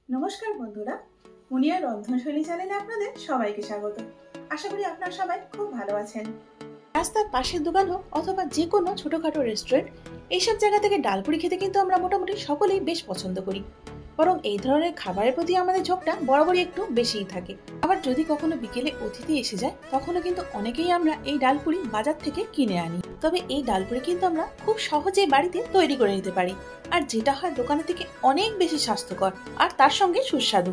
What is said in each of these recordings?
নমস্কার বন্ধুরা, মুনিয়ার রন্ধনশৈলী চ্যানেলে আপনাদের সবাইকে স্বাগত। আশা করি আপনারা সবাই খুব ভালো আছেন। রাস্তার পাশের দোকান হোক অথবা যে কোনো ছোটখাটো রেস্টুরেন্ট, এইসব জায়গা থেকে ডালপুরি খেতে কিন্তু আমরা মোটামুটি সকলেই বেশ পছন্দ করি। বরং এই ধরনের খাবারের প্রতি আমাদের ঝোঁকটা বরাবরই একটু বেশিই থাকে। আবার যদি কখনো বিকেলে অতিথি এসে যায় তখনও কিন্তু অনেকেই আমরা এই ডালপুরি বাজার থেকে কিনে আনি। তবে এই ডালপুরি কিন্তু আমরা খুব সহজেই বাড়িতে তৈরি করে নিতে পারি, আর যেটা হয় দোকানের থেকে অনেক বেশি স্বাস্থ্যকর আর তার সঙ্গে সুস্বাদু।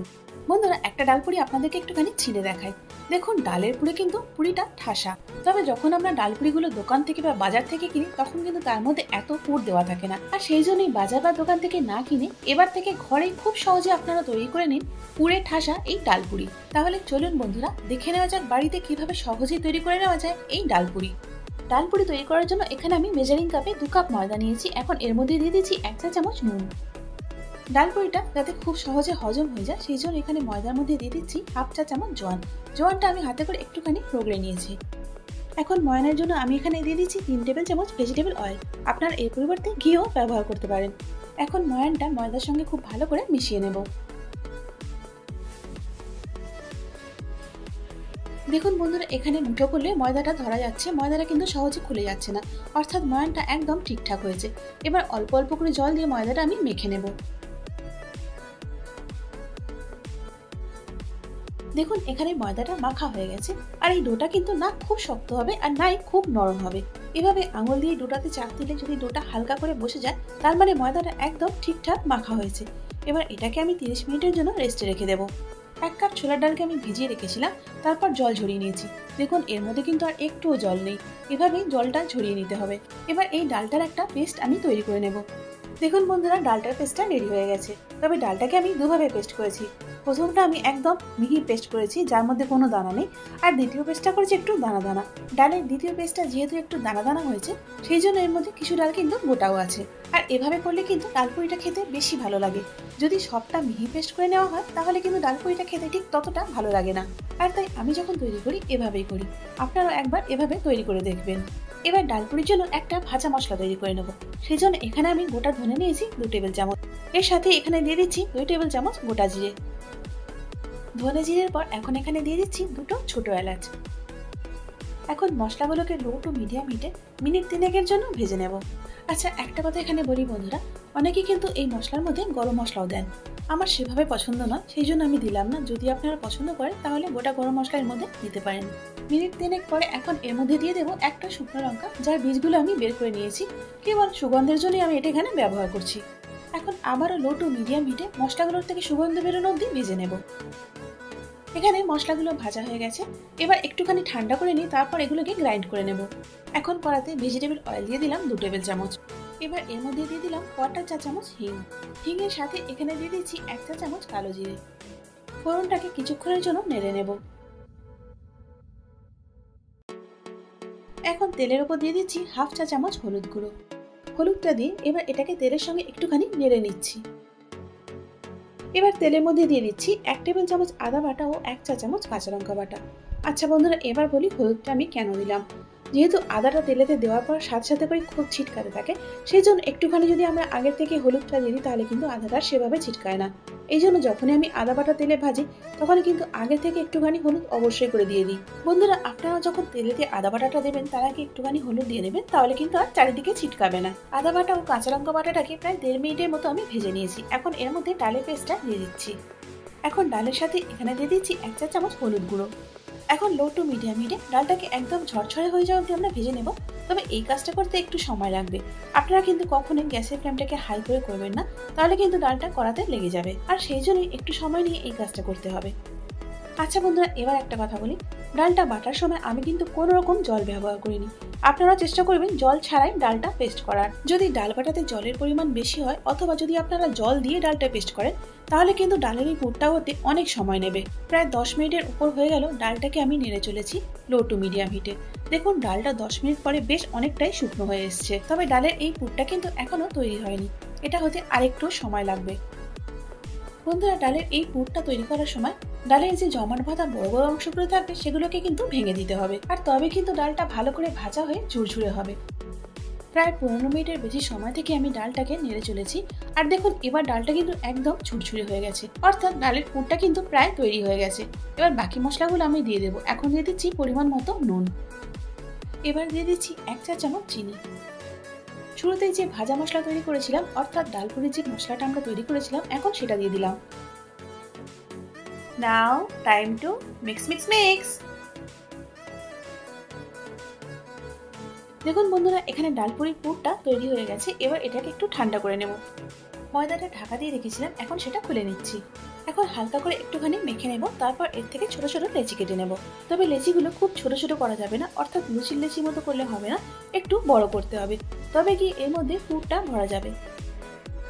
বন্ধুরা, একটা ডালপুরি আপনাদেরকে একটুখানি ছিঁড়ে দেখাই। দেখুন, ডালের পুরে কিন্তু পুরিটা ঠাসা, তবে যখন আমরা ডালপুরিগুলো দোকান থেকে বা বাজার থেকে কিনি তখন কিন্তু তার মধ্যে এত পুর দেওয়া থাকে না। আর সেই জন্যই বাজার বা দোকান থেকে না কিনে এবার থেকে ঘরেই খুব সহজে আপনারা তৈরি করে নিন পুরে ঠাসা এই ডালপুরি। তাহলে চলুন বন্ধুরা, দেখে নেওয়া যাক বাড়িতে কিভাবে সহজেই তৈরি করে নেওয়া যায় এই ডালপুরি। ডালপুরি তৈরি করার জন্য এখানে আমি মেজারিং কাপে 2 কাপ ময়দা নিয়েছি। এখন এর মধ্যে দিয়ে দিচ্ছি 1 চা চামচ নুন। ডালপুরিটা যাতে খুব সহজে হজম হয়ে যায় সেই জন্য এখানে ময়দার মধ্যে দিয়ে দিচ্ছি 1/2 চা চামচ জোয়ান। জোয়ানটা আমি হাতে করে একটুখানি রগড়ে নিয়েছি। এখন ময়ানের জন্য আমি এখানে দিয়ে দিচ্ছি 3 টেবিল চামচ ভেজিটেবল অয়েল। আপনারা এর পরিবর্তে ঘিও ব্যবহার করতে পারেন। এখন ময়ানটা ময়দার সঙ্গে খুব ভালো করে মিশিয়ে নেব। দেখুন বন্ধুরা, এখানে মুঠো করলে ময়দাটা ধরা যাচ্ছে, ময়দাটা কিন্তু সহজে খুলে যাচ্ছে না, অর্থাৎ ময়ানটা একদম ঠিকঠাক হয়েছে। এবার অল্প অল্প করে জল দিয়ে ময়দাটা আমি মেখে নেব। দেখুন, এখানে ময়দাটা মাখা হয়ে গেছে। আর এই ডোটা কিন্তু না খুব শক্ত হবে আর নাই খুব নরম হবে। এভাবে আঙুল দিয়ে ডোটাতে চাপ দিলে যদি ডোটা হালকা করে বসে যায় তার মানে ময়দাটা একদম ঠিকঠাক মাখা হয়েছে। এবার এটাকে আমি 30 মিনিটের জন্য রেস্টে রেখে দেবো। 1 কাপ ছোলার ডালকে আমি ভিজিয়ে রেখেছিলাম, তারপর জল ঝরিয়ে নিয়েছি। দেখুন, এর মধ্যে কিন্তু আর একটুও জল নেই, এভাবেই জলটা ঝরিয়ে নিতে হবে। এবার এই ডালটার একটা পেস্ট আমি তৈরি করে নেব। দেখুন বন্ধুরা, ডালটার পেস্টটা রেডি হয়ে গেছে। তবে ডালটাকে আমি দুভাবে পেস্ট করেছি। প্রথমটা আমি একদম মিহি পেস্ট করেছি যার মধ্যে কোনো দানা নেই, আর দ্বিতীয় পেস্টটা করেছি একটু দানা দানা। ডালের দ্বিতীয় পেস্টটা যেহেতু একটু দানা দানা হয়েছে সেই জন্য এর মধ্যে কিছু ডাল কিন্তু গোটাও আছে। আর এভাবে করলে কিন্তু ডালপুরিটা খেতে বেশি ভালো লাগে। যদি সবটা মিহি পেস্ট করে নেওয়া হয় তাহলে কিন্তু ডালপুরিটা খেতে ঠিক ততটা ভালো লাগে না। আর তাই আমি যখন তৈরি করি এভাবেই করি, আপনারাও একবার এভাবে তৈরি করে দেখবেন। এবার ডালপুরির জন্য একটা ভাজা মশলা তৈরি করে নেব। সেই জন্য এখানে আমি গোটা ধনে নিয়েছি 2 টেবিল চামচ। এর সাথে এখানে দিয়ে দিচ্ছি 2 টেবিল চামচ গোটা জিরে। ধনে জিরের পর এখন এখানে দিয়ে দিচ্ছি 2টো ছোট এলাচ। এখন মশলাগুলোকে লো টু মিডিয়াম হিটে মিনিট 3 জন্য ভেজে নেব। আচ্ছা, একটা কথা এখানে বলি বন্ধুরা, অনেকে কিন্তু এই মশলার মধ্যে গরম মশলাও দেন। আমার সেভাবে পছন্দ নয়, সেই জন্য আমি দিলাম না। যদি আপনারা পছন্দ করেন তাহলে গোটা গরম মশলা এর মধ্যে দিতে পারেন। মিনিট 3 পরে এখন এর মধ্যে দিয়ে দেবো একটা শুকনো লঙ্কা, যার বীজগুলো আমি বের করে নিয়েছি। কেবল সুগন্ধের জন্যই আমি এটা এখানে ব্যবহার করছি। এখন আবারও লো টু মিডিয়াম হিটে মশলাগুলোর থেকে সুগন্ধ বেরোনো অবধি ভেজে নেব। এখানে মশলাগুলো ভাজা হয়ে গেছে। এবার একটুখানি ঠান্ডা করে নিই, তারপর এগুলোকে গ্রাইন্ড করে নেব। এখন কড়াতে ভেজিটেবল অয়েল দিয়ে দিলাম 2 টেবিল চামচ। এবার এর মধ্যে দিয়ে দিলাম 1/4 চা চামচ হিং। হিংয়ের সাথে এখানে দিয়ে দিচ্ছি 1 চা চামচ কালো জিরে। ফোড়নটাকে কিছুক্ষণের জন্য নেড়ে নেব। এখন তেলের উপর দিয়ে দিচ্ছি 1/2 চা চামচ হলুদ গুঁড়ো। হলুদটা দিয়ে এবার এটাকে তেলের সঙ্গে একটুখানি নেড়ে নিচ্ছি। এবার তেলের মধ্যে দিয়ে দিচ্ছি 1 টেবিল চামচ আদা বাটা ও 1 চা চামচ কাঁচা লঙ্কা বাটা। আচ্ছা বন্ধুরা, এবার বলি হলুদটা আমি কেন দিলাম। যেহেতু আদাটা তেলেতে দেওয়ার পর সাথে সাথে করে খুব ছিটকাতে থাকে, সেই জন্য একটুখানি যদি আমরা আগের থেকে হলুদটা দিয়ে দিই তাহলে কিন্তু আদাটা সেভাবে ছিটকায় না। এই জন্য যখনই আমি আদা বাটা তেলে ভাজি তখন কিন্তু আগে থেকে একটুখানি হলুদ অবশ্যই করে দিয়ে দিই। বন্ধুরা, আপনারা যখন তেলেতে আদা বাটাটা দেবেন তার আগে একটুখানি হলুদ দিয়ে নেবেন, তাহলে কিন্তু আর চারিদিকে ছিটকাবে না। আদা বাটা ও কাঁচা লঙ্কা বাটাটাকে প্রায় 1.5 মিনিটের মতো আমি ভেজে নিয়েছি। এখন এর মধ্যে ডালের পেস্টটা দিয়ে দিচ্ছি। এখন ডালের সাথে এখানে দিয়ে দিচ্ছি 1 চা চামচ হলুদ গুঁড়ো। এখন লো টু মিডিয়াম হিটে ডালটাকে একদম ঝরঝরে হয়ে যাওয়া অবধি আমরা ভেজে নেব। তবে এই কাজটা করতে একটু সময় লাগবে। আপনারা কিন্তু কখনোই গ্যাসের ফ্লেমটাকে হাই করে করবেন না, তাহলে কিন্তু ডালটা কড়াতে লেগে যাবে। আর সেই জন্যই একটু সময় নিয়ে এই কাজটা করতে হবে। আচ্ছা বন্ধুরা, এবার একটা কথা বলি, ডালটা বাটার সময় আমি কিন্তু কোনো রকম জল ব্যবহার করিনি। আপনারা চেষ্টা করবেন জল ছাড়াই ডালটা পেস্ট করার। যদি ডাল বাটাতে জলের পরিমাণ বেশি হয় অথবা যদি আপনারা জল দিয়ে ডালটা পেস্ট করেন তাহলে কিন্তু ডালের এই পুরটা হতে অনেক সময় নেবে। প্রায় 10 মিনিটের উপর হয়ে গেল ডালটাকে আমি নেড়ে চলেছি লো টু মিডিয়াম হিটে। দেখুন, ডালটা 10 মিনিট পরে বেশ অনেকটাই শুকনো হয়ে এসছে। তবে ডালের এই পুরটা কিন্তু এখনো তৈরি হয়নি, এটা হতে আরেকটু সময় লাগবে। বন্ধুরা, ডালের এই পুরটা তৈরি করার সময় ডালের যে জমাট বাঁধা বড় বড় অংশগুলো থাকবে সেগুলোকে কিন্তু ভেঙে দিতে হবে, আর তবে কিন্তু ডালটা ভালো করে ভাজা হয়ে ঝুরঝুরে হবে। প্রায় 15 মিনিটের বেশি সময় থেকে আমি ডালটাকে নেড়ে চলেছি। আর দেখুন এবার ডালটা কিন্তু একদম ঝুরঝুরে হয়ে গেছে, অর্থাৎ ডালের পুরটা কিন্তু প্রায় তৈরি হয়ে গেছে। এবার বাকি মশলাগুলো আমি দিয়ে দেবো। এখন দিয়ে দিচ্ছি পরিমাণ মতো নুন, এবার দিয়ে দিচ্ছি 1 চা চামচ চিনি। শুরুতেই যে ভাজা মশলা তৈরি করেছিলাম, অর্থাৎ ডালপুরির যে মশলাটা আমরা তৈরি করেছিলাম, এখন সেটা দিয়ে দিলাম। Now time to mix mix mix. দেখুন বন্ধুরা, এখানে ডালপুরির পুরটা তৈরি হয়ে গেছে। এবার এটাকে একটু ঠান্ডা করে নেব। ময়দাটা ঢাকা দিয়ে রেখেছিলাম, এখন সেটা খুলে নিচ্ছি। এখন হালকা করে একটুখানি মেখে নেব, তারপর এর থেকে ছোট ছোট লেচি কেটে নেব। তবে লেচিগুলো খুব ছোট ছোট করা যাবে না, অর্থাৎ লুচির লেচি মতো করলে হবে না, একটু বড় করতে হবে, তবে কি এর মধ্যে পুরটা ভরা যাবে।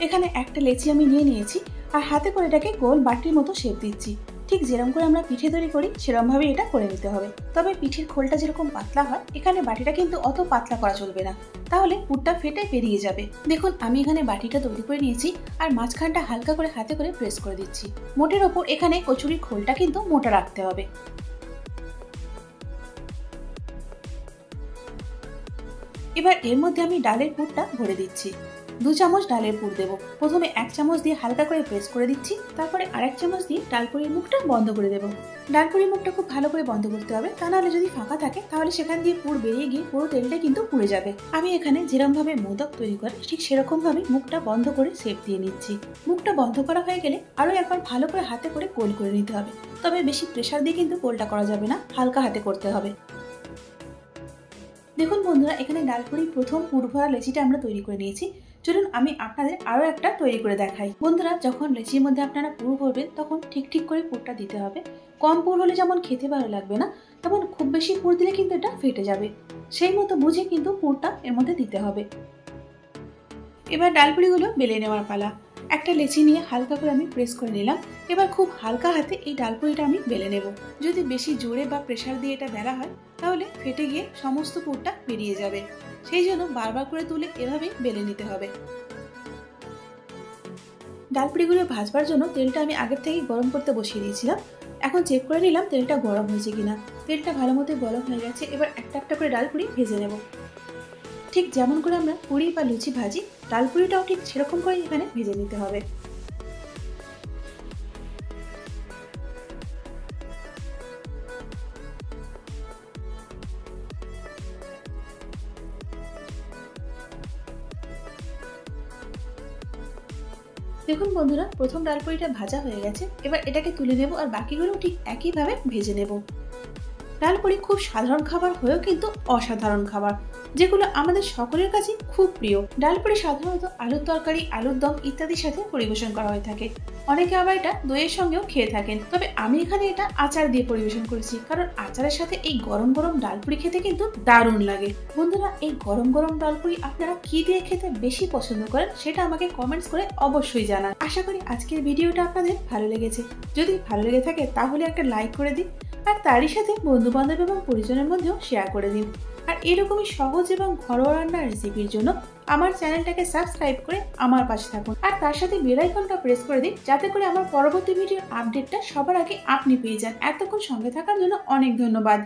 এখানে একটা লেচি আমি নিয়ে নিয়েছি আর হাতে করে এটাকে গোল বাটির মতো শেপ দিচ্ছি। ঠিক যেরকম করে আমরা পিঠে তৈরি করি সেরকম ভাবে এটা করে নিতে হবে। তবে পিঠের খোলটা যেরকম পাতলা হয়, এখানে বাটিটা কিন্তু অত পাতলা করা চলবে না, তাহলে পুরটা ফেটে বেরিয়ে যাবে। দেখুন আমি এখানে বাটিটা তৈরি করে নিয়েছি আর মাঝখানটা হালকা করে হাতে করে প্রেস করে দিচ্ছি। মোটের ওপর এখানে কচুরির খোলটা কিন্তু মোটা রাখতে হবে। এবার এর মধ্যে আমি ডালের পুরটা ভরে দিচ্ছি। 2 চামচ ডালের পুর দেবো। প্রথমে 1 চামচ দিয়ে হালকা করে প্রেস করে দিচ্ছি, তারপরে আরেক চামচ দিয়ে ডালপুরির মুখটা বন্ধ করে দেবো। ডালপুরির মুখটা খুব ভালো করে বন্ধ করতে হবে, তা নাহলে যদি ফাঁকা থাকে তাহলে সেখান দিয়ে পুর বেরিয়ে গিয়ে পুরো তেলটা কিন্তু পুড়ে যাবে। আমি এখানে যেরকম ভাবে মোদক তৈরি করে ঠিক সেরকম ভাবে মুখটা বন্ধ করে শেপ দিয়ে নিচ্ছি। মুখটা বন্ধ করা হয়ে গেলে আরো একবার ভালো করে হাতে করে গোল করে নিতে হবে। তবে বেশি প্রেসার দিয়ে কিন্তু গোলটা করা যাবে না, হালকা হাতে করতে হবে। দেখুন বন্ধুরা, এখানে ডালপুরির প্রথম পুর ভরা লেচিটা আমরা তৈরি করে নিয়েছি। চলুন আমি আপনাদের আরো একটা তৈরি করে দেখাই। বন্ধুরা, যখন লেচির মধ্যে আপনারা পুর ভরবেন তখন ঠিক ঠিক করে পুরটা দিতে হবে। কম পুর হলে যেমন খেতে ভালো লাগবে না, তেমন খুব বেশি পুর দিলে কিন্তু এটা ফেটে যাবে। সেই মতো বুঝে কিন্তু পুরটা এর মধ্যে দিতে হবে। এবার ডালপুরিগুলো বেলে নেওয়ার পালা। একটা লেচি নিয়ে হালকা করে আমি প্রেস করে নিলাম। এবার খুব হালকা হাতে এই ডালপুরিটা আমি বেলে নেব। যদি বেশি জোরে বা প্রেসার দিয়ে এটা বেলা হয় তাহলে ফেটে গিয়ে সমস্ত পুরটা বেরিয়ে যাবে। সেই জন্য বারবার করে তুলে এভাবেই বেলে নিতে হবে। ডালপুরিগুলো ভাজবার জন্য তেলটা আমি আগের থেকেই গরম করতে বসিয়ে দিয়েছিলাম। এখন চেক করে নিলাম তেলটা গরম হয়েছে কিনা। তেলটা ভালো মতো গরম হয়ে গেছে। এবার একটা একটা করে ডালপুরি ভেজে নেব। ঠিক যেমন করে আমরা পুরি বা লুচি ভাজি, ডালপুরিটাও ঠিক সেরকম করে এখানে ভেজে নিতে হবে। দেখুন বন্ধুরা, প্রথম ডালপুরিটা ভাজা হয়ে গেছে। এবার এটাকে তুলে নেব আর বাকিগুলো ঠিক একইভাবে ভেজে নেব। ডালপুরি খুব সাধারণ খাবার হয়েও কিন্তু অসাধারণ খাবার, যেগুলো আমাদের সকলের কাছে খুব প্রিয়। ডালপুরি সাধারণত আলুর তরকারি, আলুর দম ইত্যাদির সাথে পরিবেশন করা হয়ে থাকে। অনেকে আবার এটা দইয়ের সঙ্গেও খেয়ে থাকেন, তবে আমি এখানে এটা আচার দিয়ে পরিবেশন করেছি, কারণ আচারের সাথে এই গরম গরম ডালপুরি খেতে কিন্তু দারুণ লাগে। বন্ধুরা, এই গরম গরম ডালপুরি আপনারা কি দিয়ে খেতে বেশি পছন্দ করেন সেটা আমাকে কমেন্টস করে অবশ্যই জানান। আশা করি আজকের ভিডিওটা আপনাদের ভালো লেগেছে। যদি ভালো লেগে থাকে তাহলে একটা লাইক করে দিন, আর তারই সাথে বন্ধু বান্ধব এবং পরিজনের মধ্যেও শেয়ার করে দিন। আর এরকমই সহজ এবং ঘরোয়া রান্নার রেসিপির জন্য আমার চ্যানেলটাকে সাবস্ক্রাইব করে আমার পাশে থাকুন, আর তার সাথে বেল আইকনটা প্রেস করে দিন, যাতে করে আমার পরবর্তী ভিডিওর আপডেটটা সবার আগে আপনি পেয়ে যান। এতক্ষণ সঙ্গে থাকার জন্য অনেক ধন্যবাদ।